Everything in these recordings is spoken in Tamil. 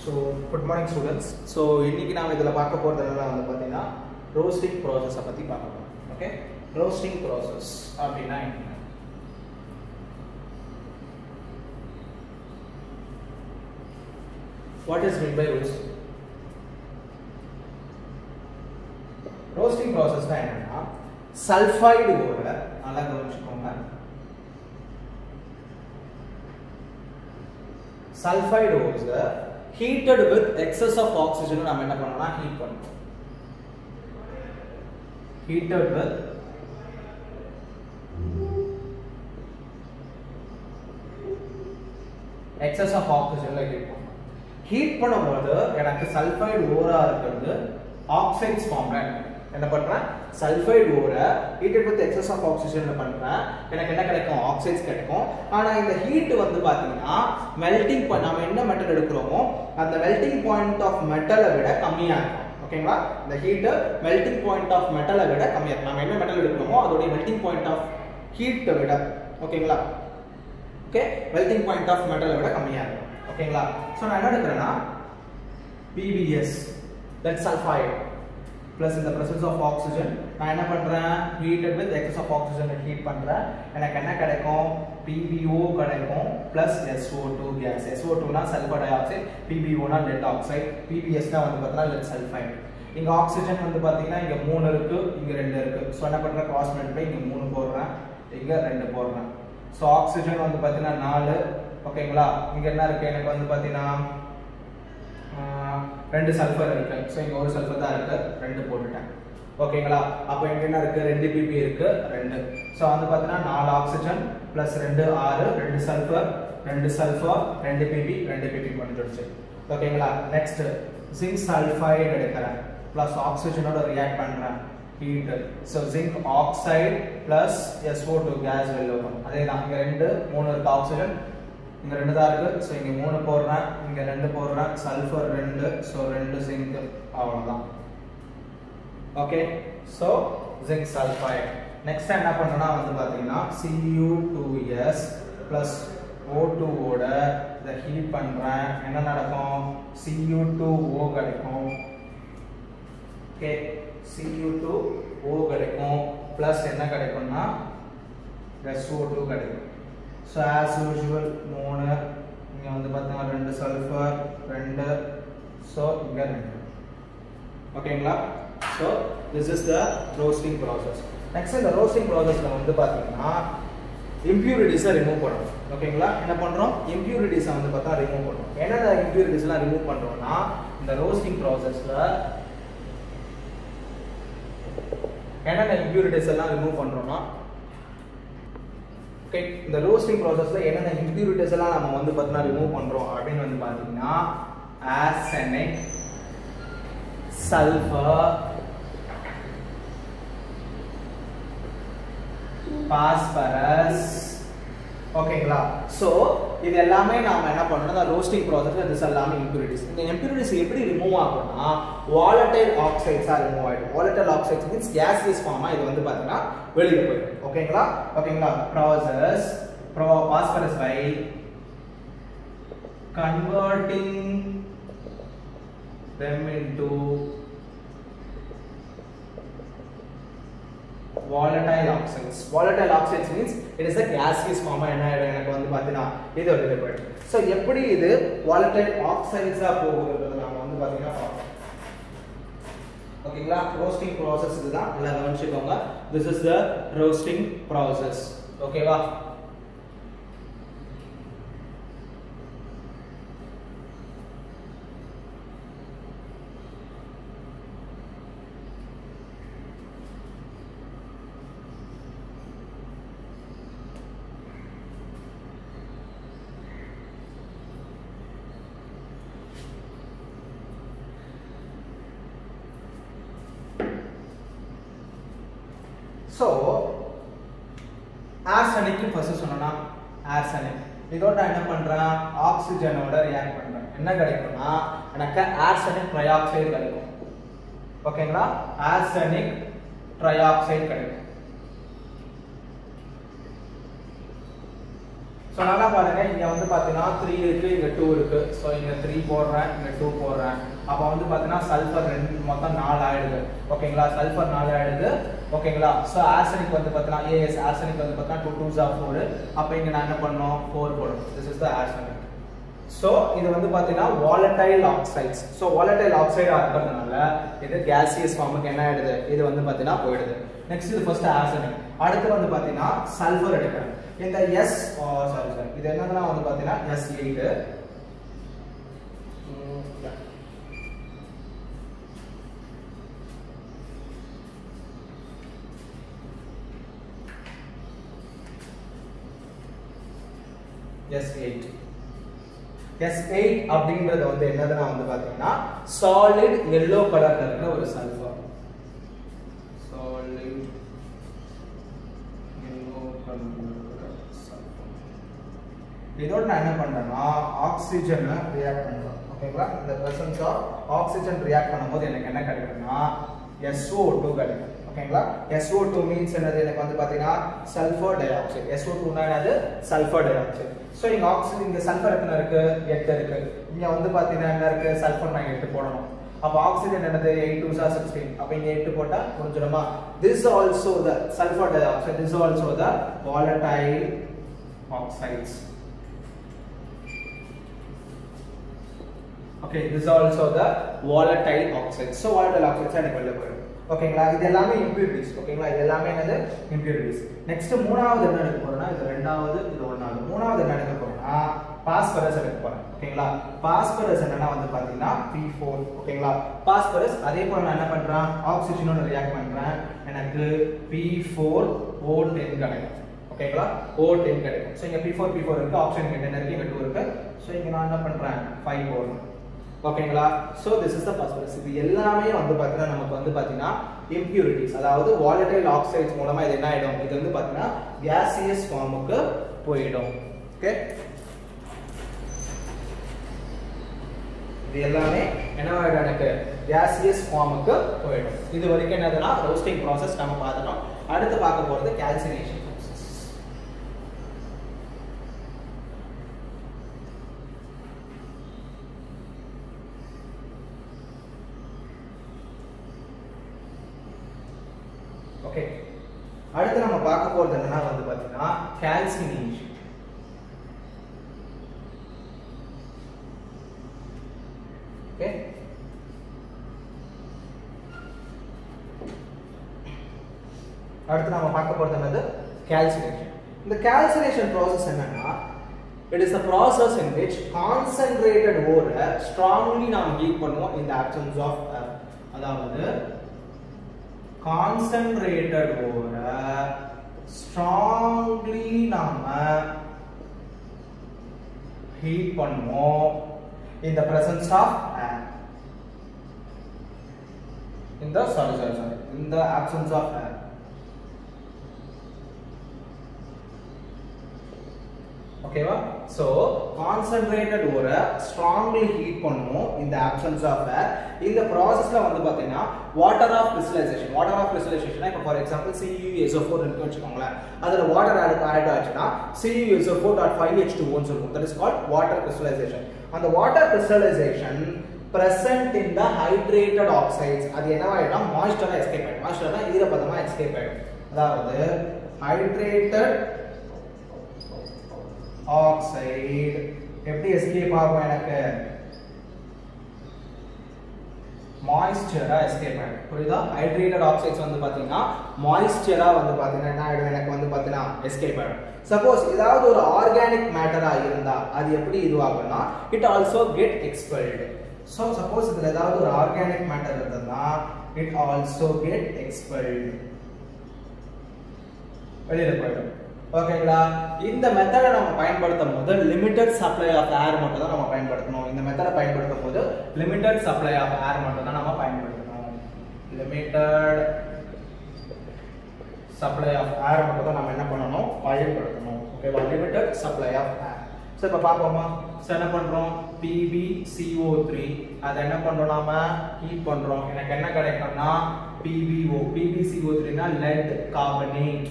So good morning students. So இன்னைக்கு நாம இதல பார்க்க போறது என்னன்னா வந்து பாத்தீங்கன்னா roasting process பத்தி பார்க்க போறோம். Okay? Roasting process அப்படினா என்ன? What is meant by roasting? Roasting process ना என்னன்னா சல்ஃபைடு ஓட நல்லா கவனிச்சுக்கோங்க. Sulfide ores heated with excess of oxygen நாம என்ன பண்ணோம்னா ஹீட் பண்ணுவோம். Heated with excess of oxygen ல ஹீட் பண்ணுவோம். ஹீட் பண்ணும்போது எனக்கு சல்ஃபைடு ஓரா இருக்குது ஆக்சைட்ஸ் ஃபார்ம் என்ன பண்றேன் சல்ஃபைடு ஓர heated with excess of oxygen பண்றேன் எனக்கு என்ன கிடைக்கும் ஆக்சைட்ஸ் கிடைக்கும் ஆனா இந்த ஹீட் வந்து பாத்தீங்கன்னா மெல்டிங் பாயிண்ட் நாம என்ன மெட்டல் எடுக்கிறோமோ அந்த மெல்டிங் பாயிண்ட் ஆஃப் மெட்டலை விட கம்மியா இருக்கும் ஓகேங்களா இந்த ஹீட் மெல்டிங் பாயிண்ட் ஆஃப் மெட்டலை விட கம்மியா இருக்கும் நாம என்ன மெட்டல் எடுக்கிறோமோ அதோட மெல்டிங் பாயிண்ட் ஆஃப் ஹீட்டை விட ஓகேங்களா ஓகே மெல்டிங் பாயிண்ட் ஆஃப் மெட்டலை விட கம்மியா இருக்கும் ஓகேங்களா சோ நான் என்ன எடுக்கிறேன்னா PbS that's sulfide plus in the presence of oxygen நான் என்ன பண்றேன் heated with excess of oxygen heat பண்றேன் எனக்கு என்ன கிடைக்கும் PbO கிடைக்கும் plus SO2 gas SO2 னா சல்ஃபர் டை ஆக்சைடு PbO னா லெட் ஆக்சைடு PbS னா வந்து பார்த்தா லெட் சல்ஃபைடு இங்க ஆக்சிஜன் வந்து பாத்தீங்கன்னா இங்க 3 இருக்கு இங்க 2 இருக்கு சோ என்ன பண்றேன் கிராஸ் மல்டிப்ளை இங்க 3 போடுறேன் இங்க 2 போடுறேன் சோ ஆக்சிஜன் வந்து பாத்தீங்கன்னா 4 ஓகேங்களா இங்க என்ன இருக்கு எனக்கு வந்து பாத்தீங்கன்னா ரெண்டு சல்ஃபர் இருக்கு சோ இங்க ஒரு சல்ஃபர் தான் இருக்கு ரெண்டு போட்டுட்டேன் ஓகேங்களா அப்ப இங்க என்ன இருக்கு 2 Pp இருக்கு 2 சோ வந்து பாத்தீங்கன்னா 4 oxygen plus 2 6 2 sulphur 2 Pp 2 Pp பண்ணிடுச்சு ஓகேங்களா நெக்ஸ்ட் ஜிங்க் சல்ஃபைடு எடுக்கறேன் பிளஸ் ஆக்சிஜனோட ரியாக்ட் பண்றேன் heat so zinc oxide plus SO2 gas வெளிய வரும் அதேதான் இங்க 2 3 இருக்கு ஆக்சிஜன் இங்க 2 தான் இருக்கு சோ இங்க 3 போடுறேன் இங்க 2 போடுறேன் சல்ஃபர் 2 சோ 2 ஜிங்க் அவ்வளவுதான் okay so zinc sulphide next என்ன பண்ணனும்னா வந்து பாத்தீங்கன்னா Cu2S O2 ஓட இத ஹீட் பண்றேன் என்ன நடக்கும் Cu2O கிடைக்கும் ஓகே Cu2O கிடைக்கும் பிளஸ் என்ன கிடைக்கும்னா SO2 கிடைக்கும் so as usual 3 இங்க வந்து பார்த்தா 2 சல்ஃபர் 2 so இங்க 2 ஓகேங்களா so this is the roasting process next இந்த roasting processல வந்து பாத்தீங்கன்னா impurities ரிமூவ் பண்றோம் ஓகேங்களா என்ன பண்றோம் impurities வந்து பார்த்தா ரிமூவ் பண்றோம் என்னடா impurities எல்லாம் ரிமூவ் பண்றோம்னா இந்த roasting processல என்னென்ன impurities எல்லாம் ரிமூவ் பண்றோம்னா ஓகே இந்த ரோஸ்டிங் processல என்னென்ன impurities எல்லாம் நாம வந்து பார்த்தா ரிமூவ் பண்றோம் அப்படினு வந்து பாத்தீங்கன்னா arsenic sulfur phosphorus ஓகேங்களா சோ இது எல்லாமே நாம என்ன பண்றோம்னா ரோஸ்டிங் processல இது எல்லாமே impurities இந்த impurities எப்படி ரிமூவ் ஆகும்னா volatile oxides ரிமூவ் ஆயிடும் volatile oxides means gaseous form இது வந்து பாத்தீங்கன்னா வெளிய போயிடும் ஓகேங்களா process phosphorus by converting them into volatile oxides means it is a gaseous form என்ன எனக்கு வந்து பாத்தீங்கன்னா இது வெளிய போயிடும் சோ எப்படி இது volatile oxides போகுதுன்றது நாம வந்து பாத்தீங்கன்னா பார்ப்போம் ஓகேங்களா roasting process இதுதான் நல்லா கவனிச்சுக்கோங்க this is the roasting process ஓகேவா so arsenic ஃபர்ஸ்ட் சொன்னனா arsenic இதோட என்ன பண்றேன் ஆக்ஸிஜனோட ரியாக்ட் பண்றேன் என்ன கிடைக்கும்னா எனக்கு arsenic trioxide கிடைக்கும் ஓகேங்களா arsenic trioxide கிடைக்கும் ஸோ நல்லா பாருங்க, இங்க வந்து பார்த்தீங்கன்னா 3 இருக்கு, இங்க 2 இருக்கு. ஸோ இங்க 3 போடுறேன், இங்க 2 போடுறேன். அப்போ வந்து பார்த்தீங்கன்னா சல்ஃபர் மொத்தம் 4 ஆயிடுது. ஓகேங்களா, சல்ஃபர் 4 ஆயிடுது. ஓகேங்களா, ஸோ ஆர்சனிக் வந்து பார்த்தீங்கன்னா ஆர்சனிக் வந்து பார்த்தீங்கன்னா 2 2s are 4. அப்போ இங்க நான் என்ன பண்ணோம், 4 போடணும். This is the arsenic. So இது வந்து பார்த்தீங்கன்னா வாலடைல் ஆக்சைட்ஸ். ஸோ வாலடைல் ஆக்சைடா இருக்கிறதுனால இது கேசியஸ் ஃபார்முக்கு என்ன ஆயிடுது, இது வந்து பார்த்தீங்கன்னா போயிடுது. நெக்ஸ்ட் இது ஃபர்ஸ்ட் ஆர்சனிக். அடுத்து வந்து பார்த்தீங்கன்னா சல்ஃபர் எடுக்கிறேன். இந்த சாரி இது என்னன்னா வந்து பார்த்தீங்கன்னா S8. S8 அப்படிங்கிறது வந்து என்னதுன்னா வந்து பாத்தீங்கன்னா சாலிட் yellow கலர்ல இருக்கிற ஒரு சல்ஃபர். சாலிட் yellow கலர்ல சல்ஃபர். இதோட நான் என்ன பண்றேன்னா ஆக்ஸிஜனை ரியாக்ட் பண்றேன். ஓகேங்களா, இந்த பிரசன்ஸ் ஆஃப் ஆக்ஸிஜன் ரியாக்ட் பண்ணும்போது எனக்கு என்ன கிடைக்கும்னா SO2 கிடைக்கும். ஓகேங்களா, SO2 மீன்ஸ் என்னது, எனக்கு வந்து பாத்தீங்கன்னா சல்ஃபர் டை ஆக்சைடு. SO2 னா என்னது, சல்ஃபர் டை ஆக்சைடு. சோ இங்க ஆக்சிஜன், இங்க சல்ஃபர் எத்தனை இருக்கு, 8 இருக்கு. இங்க வந்து பாத்தீங்கன்னா என்ன இருக்கு, சல்ஃபர் நான் 8 போடணும். அப்ப ஆக்சிஜன் என்னது, 8 2s are 16. அப்ப இங்க 8 போட்டா புரிஞ்சிடுமா. This also the sulfur dioxide, this also the volatile oxides. Okay, this also the volatile oxides. So volatile oxides எனக்கு வெளிய போயிடும். ஓகேங்களா, இது எல்லாமே இம்பியூரிட்டிஸ். ஓகேங்களா, இது எல்லாமே என்னது, இம்பியூரிட்டிஸ். நெக்ஸ்ட் மூணாவது என்ன எடுக்க போறேன்னா, இது ரெண்டாவது, இது ஒண்ணாவது. மூணாவது என்ன எடுக்க போறேன்னா பாஸ்பரஸ் எடுக்க போறேன். ஓகேங்களா, பாஸ்பரஸ் என்னன்னா வந்து பாத்தீங்கன்னா P4. ஓகேங்களா, பாஸ்பரஸ் அதே போல நான் என்ன பண்றேன், ஆக்ஸிஜனோட ரியாக்ட் பண்றேன். எனக்கு P4O10 கிடைக்கும். ஓகேங்களா, O10 கிடைக்கும். சோ இங்க P4 இருக்கு, ஆக்ஸிஜன் என்ன இருக்கு, இங்க 2 இருக்கு. சோ இங்க நான் என்ன பண்றேன், 5 போடுறேன். ஓகேங்களா, so this is the phosphorus. இது எல்லாமே வந்து பாத்தீங்கன்னா நமக்கு வந்து பாத்தீங்கன்னா இம்பியூரிட்டிஸ், அதாவது வாலடைல் ஆக்சைட்ஸ் மூலமா இது என்ன ஆயிடும், இது வந்து பாத்தீங்கன்னா gaseous ஃபார்முக்கு போய்டும். ஓகே, இது எல்லாமே என்னவாயிடும், எனக்கு gaseous ஃபார்முக்கு போய்டும். இது வரைக்கும் என்னதுன்னா ரோஸ்டிங் process நம்ம பார்த்தோம். அடுத்து பார்க்க போறது calcination. ஓகே, அடுத்து நம்ம பார்க்க போறது என்னன்னா வந்து பாத்தீங்கன்னா calcination. ஓகே, அடுத்து நம்ம பார்க்க போறது என்னது, calcination. இந்த calcination process என்னன்னா, it is a process in which concentrated ore strongly நாம ஹீட் பண்ணுவோம் in the absence of air. அதாவது concentrated ore strongly நாம ஹீட் பண்ணுவோம் in the presence of air. In the absence of air. ஓகேவா, so concentrated ore strongly heat பண்ணுவோம் in the absence of air. இந்த processல வந்து பாத்தீங்கன்னா water of crystallization இப்போ for example CuSO4 இருக்கு வெச்சுக்கோங்களேன், அதுல water add ஆச்சுனா CuSO4.5H2O ன்னு சொல்லுவோம். that is called water crystallization. அந்த water crystallization present in the hydrated oxides, அது என்னவாயிடும், moisture escape ஆயிடும். moisture ஈரப்பதமா escape ஆயிடும். அதாவது hydrated oxide எப்படி escape ஆகும், எனக்கு moisture escape ஆகும். புரியுதா, hydrated oxides வந்து பாத்தீங்கன்னா moisture வந்து பாத்தீங்கன்னா என்ன ஆயிடும், எனக்கு வந்து பாத்தீங்கன்னா escape ஆகும். சப்போஸ் ஏதாவது ஒரு ஆர்கானிக் மேட்டரா இருந்தா அது எப்படி இதுவாகும்னா it also get expelled. so suppose இதுல ஏதாவது ஒரு ஆர்கானிக் மேட்டர் இருந்ததுன்னா it also get expelled, வெளியில போயிடும். ஓகேங்களா, இந்த மெத்தடை நம்ம பயன்படுத்தும் போது லிமிட்டட் சப்ளை ஆஃப் ஏர் மட்டும் தான் நம்ம பயன்படுத்தணும். இந்த மெத்தடை பயன்படுத்தும் போது லிமிட்டட் சப்ளை ஆஃப் ஏர் மட்டும் தான் நம்ம பயன்படுத்தணும். லிமிட்டட் சப்ளை ஆஃப் ஏர் மட்டும் தான் நம்ம என்ன பண்ணணும், பயன்படுத்தணும். ஓகேவா, limited supply of air. So இப்ப பாப்போமா, சோ என்ன பண்றோம், PbCO3 அத என்ன பண்றோம், நாம ஹீட் பண்றோம். எனக்கு என்ன கிடைக்கும்னா PbCO3 னா lead carbonate.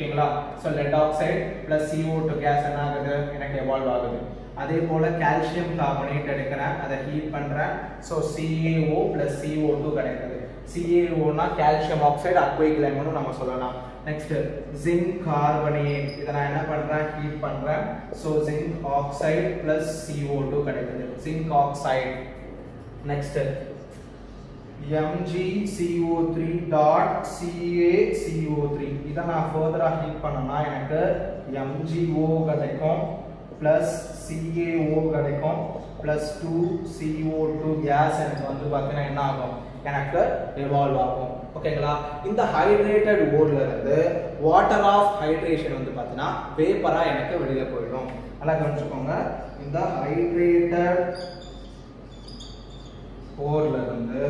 ஓகேங்களா. So lead oxide plus CO2 gas என்ன ஆகுது, எனக்கு எவால்வ் ஆகுது. அதே போல கால்சியம் கார்பனேட் எடுக்கிறேன், அதை ஹீட் பண்றேன். ஸோ CaO பிளஸ் CO2 கிடைக்குது. CaO னா கால்சியம் ஆக்சைடு அக்வைக் லைம்னு நம்ம சொல்லலாம். நெக்ஸ்ட் ஜிங்க் கார்பனேட், இதை நான் என்ன பண்றேன், ஹீட் பண்றேன். So zinc oxide plus CO2 கிடைக்குது, zinc oxide. Next MgCO3 dot CaCO3, இதை நான் ஃபர்தரா ஹீட் பண்ணனா எனக்கு MgO கிடைக்கும் பிளஸ் CaO கிடைக்கும் பிளஸ் 2CO2 கேஸ் எனக்கு வந்து பார்த்தீங்கன்னா என்ன ஆகும், எனக்கு எவால்வ் ஆகும். ஓகேங்களா. இந்த ஹைட்ரேட்டட் ஓர்ல இருந்து வாட்டர் ஆஃப் ஹைட்ரேஷன் வந்து பார்த்தீங்கன்னா வேப்பரா எனக்கு வெளியில போயிடும். நல்லா கவனிச்சுக்கோங்க. இந்த ஹைட்ரேட்டட் ஓர்ல இருந்து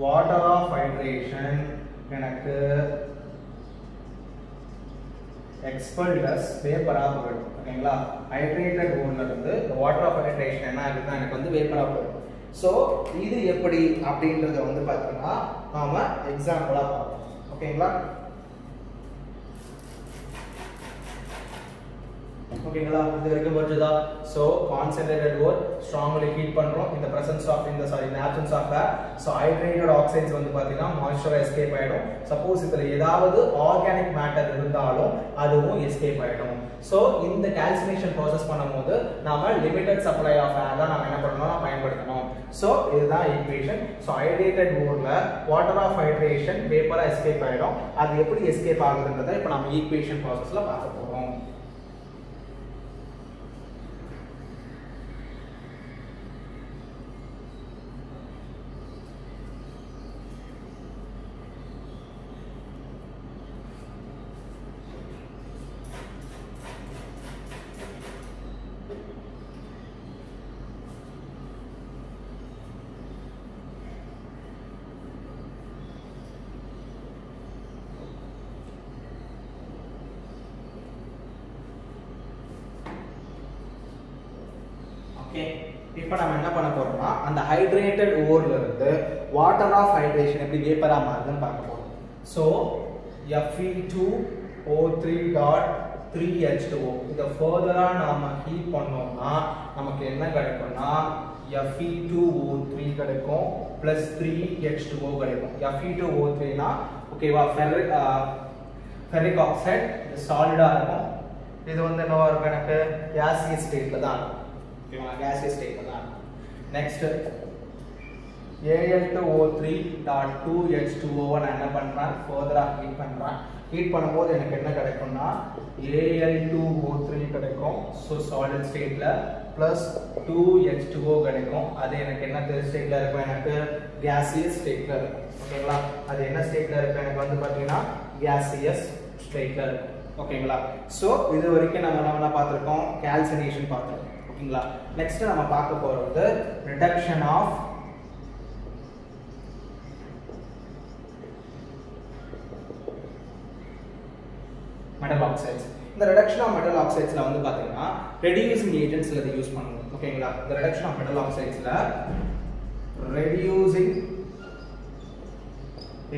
வாட்டர் ஆஃப் ஹைட்ரேஷன் எனக்கு expelled as vapor ஆக போயிடும். ஓகேங்களா. ஹைட்ரேட்டட் ஓர்ல இருந்து வாட்டர் ஆஃப் ஹைட்ரேஷன் என்ன ஆகுதுன்னா எனக்கு வந்து வேப்பரா போயிடும். ஸோ இது எப்படி அப்படின்றத வந்து பார்த்தீங்கன்னா நாம எக்ஸாம்பிளா பார்ப்போம். ஓகேங்களா. ஓகேங்களா. இது வரைக்கும் புரிஞ்சுதா? ஸோ கான்சென்ட்ரேட்டட் ஓர் ஸ்ட்ராங்லி ஹீட் பண்றோம் in the presence of in the absence of air. So hydrated oxides வந்து பார்த்தீங்கன்னா மாய்ஸ்சர் எஸ்கேப் ஆயிடும். சப்போஸ் இதுல ஏதாவது ஆர்கானிக் மேட்டர் இருந்தாலும் அதுவும் எஸ்கேப் ஆயிடும். ஸோ இந்த கால்சினேஷன் ப்ராசஸ் பண்ணும்போது நாம லிமிடெட் சப்ளை ஆஃப் ஏர் தான் நாம என்ன பண்ணணும், பயன்படுத்தணும். ஸோ இதுதான் ஈக்குவேஷன். ஸோ ஹைட்ரேட்டட் ஓர்ல வாட்டர் ஆஃப் ஹைட்ரேஷன் வேப்பரா எஸ்கேப் ஆயிடும். அது எப்படி எஸ்கேப் ஆகுதுன்றதை இப்போ நம்ம ஈக்குவேஷன் ப்ராசஸ்ல பார்க்க போறோம். இப்போ நம்ம என்ன பண்ண போறோம்னா அந்த ஹைட்ரேட்டட் ஓர்ல இருந்து வாட்டர் ஆஃப் ஹைட்ரேஷன் எப்படி வேப்பரா மாறுதுன்னு பார்க்க போறோம். ஸோ Fe2O3.3H2O இதை ஃபர்தரா நாம ஹீட் பண்ணோம்னா நமக்கு என்ன கிடைக்கும்னா Fe2O3 கிடைக்கும் பிளஸ் 3H2O கிடைக்கும். Fe2O3 னா ஓகேவா, ஃபெரிக் ஆக்சைடு, இது சாலிடா இருக்கும். இது வந்து என்னவா இருக்கும், எனக்கு கேசியஸ் ஸ்டேட்ல தான் இருக்கும். gaseous state தான். Next Al2O3.2H2O நான் என்ன பண்றேன், further ஹீட் பண்றேன். ஹீட் பண்ணும்போது எனக்கு என்ன கிடைக்கும்னா Al2O3 கிடைக்கும். ஸோ சாலிட் ஸ்டேட்ல பிளஸ் 2H2O கிடைக்கும். அது எனக்கு என்ன ஸ்டேட்ல இருக்கும், எனக்கு gaseous ஸ்டேட்ல இருக்கும். ஓகேங்களா. அது என்ன ஸ்டேட்ல இருக்கும், எனக்கு வந்து பாத்தீங்கன்னா gaseous ஸ்டேட்ல இருக்கும். ஓகேங்களா. ஸோ இது வரைக்கும் நம்ம என்ன பார்த்திருக்கோம், கால்சினேஷன் பார்த்திருக்கோம். ஓகேங்களா. நெக்ஸ்ட் நம்ம பார்க்க போறது ரிடக்ஷன் ஆஃப் மெட்டல் ஆக்சைட்ஸ். இந்த ரிடக்ஷன் ஆஃப் மெட்டல் ஆக்சைட்ஸ்ல வந்து பாத்தீங்கன்னா ரெடியூசிங் ஏஜென்ட்ஸ்ல இதை யூஸ் பண்ணுவோம். ஓகேங்களா. இந்த ரிடக்ஷன் ஆஃப் மெட்டல் ஆக்சைட்ஸ்ல ரெடியூசிங்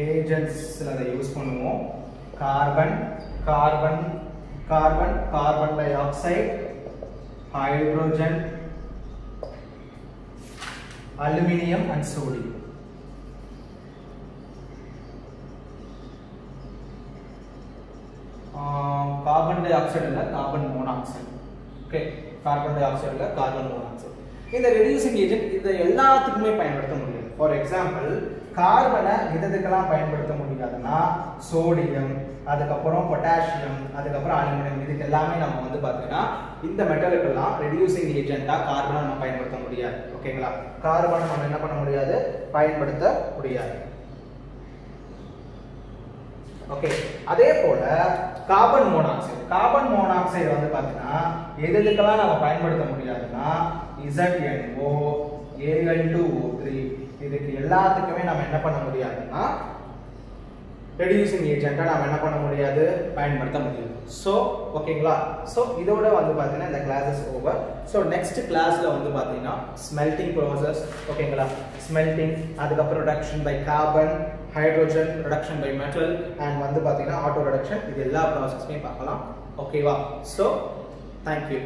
ஏஜென்ட்ஸ்ல இதை யூஸ் பண்ணுவோம். Carbon carbon carbon carbon di oxide, hydrogen, aluminum and sodium. Carbon dioxide இல்ல carbon monoxide. Okay, carbon dioxide இல்ல carbon monoxide. இந்த reducing agent இது எல்லாத்துக்குமே பயன்படுத்த முடியும். For example, கார்பனை எதுக்கெல்லாம் பயன்படுத்த முடியாதுன்னா சோடியம், அதுக்கப்புறம் பொட்டாசியம், அதுக்கப்புறம் அலுமினியம், இதுக்கு எல்லாமே நம்ம வந்து பார்த்தீங்கன்னா இந்த மெட்டலுக்கெல்லாம் ரெடியூசிங் ஏஜென்ட்டா கார்பனை நம்ம பயன்படுத்த முடியாது. ஓகேங்களா. கார்பனை நம்ம என்ன பண்ண முடியாது, பயன்படுத்த முடியாது. ஓகே. அதே போல கார்பன் மோனாக்சைடு வந்து பார்த்தீங்கன்னா எதுக்கெல்லாம் நம்ம பயன்படுத்த முடியாதுன்னா ZNO, Al2O3 இதுக்கு எல்லாத்துக்குமே நம்ம என்ன பண்ண முடியாதுன்னா ரெடியூசிங் ஏஜென்ட்டா நாம என்ன பண்ண முடியாது, பயன்படுத்த முடியும். ஸோ ஓகேங்களா. ஸோ இதோட வந்து பார்த்தீங்கன்னா இந்த கிளாஸஸ் ஓவர். ஸோ நெக்ஸ்ட் கிளாஸ்ல வந்து பார்த்தீங்கன்னா ஸ்மெல்டிங் ப்ராசஸ், ஓகேங்களா, ஸ்மெல்டிங், அதுக்கப்புறம் reduction by carbon, hydrogen, reduction by metal and வந்து பார்த்தீங்கன்னா ஆட்டோ ரிடக்ஷன், இது எல்லா ப்ராசஸுமே பார்க்கலாம். ஓகேவா. So thank you.